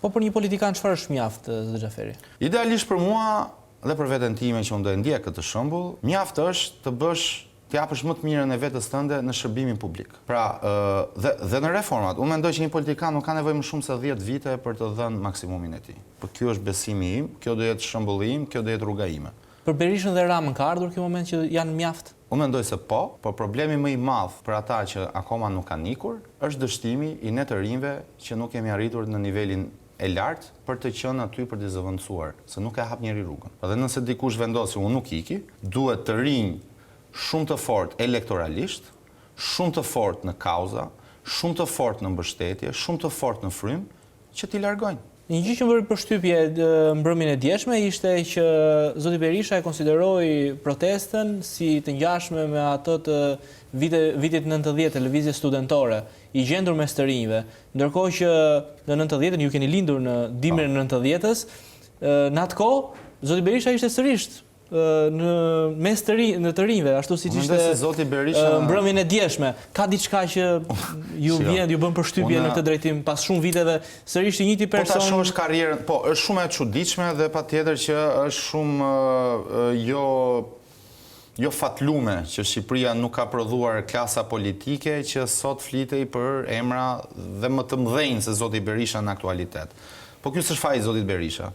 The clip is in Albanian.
Po për një politikan çfarë është mjaft, zot Xhaferi? Idealisht për mua dhe për veten time që unë do e ndjek këtë shembull, mjaft është të japësh më të mirën e vetes tënde në shërbimin publik. Pra, dhe në reformat, unë mendoj që një politikan nuk ka nevojë më shumë se 10 vite për të dhënë maksimumin e tij. Po ky është besimi im, kjo do jetë shembulli im, kjo do jetë rruga ime. Për Berishën dhe Ramën ka ardhur ky moment që janë mjaft? Unë mendoj se po, por problemi më i madh për ata që akoma nuk kanë ikur është dështimi i ne të rinjve që nuk kemi arritur në nivelin e lartë për të qenë aty për të zëvendësuar, se nuk e hap njëri rrugën. Dhe nëse dikush vendosi unë nuk iki, duhet të rinj shumë të fortë elektoralisht, shumë të fortë në kauza, shumë të fortë në mbështetje, shumë të fortë në frym, që t'i largojnë. Një gjë që më bëri përshtypje mbrëmjen e djeshme ishte që zoti Berisha e konsideroi protestën si të ngjashme me ato të vitit 90 të lëvizjes studentore, i gjendur mes të rinjve, ndërkohë që në 90-ën ju keni lindur në dimrin e 90-s, në atë kohë zoti Berisha ishte sërish në mes të rinjve, ashtu siç ishte zoti Berisha mbrëmjen e djeshme. Ka diçka që ju bën përshtypje në këtë drejtim pas shumë viteve, sërish i njëjti person. Po ta shohësh karrierën, po është shumë e çuditshme dhe patjetër që është shumë jo fatlume që Shqipëria nuk ka prodhuar klasa politike që sot flitej për emra dhe më të mëdhenj se zoti Berisha në aktualitet. Po ky s'është faji i zotit Berisha.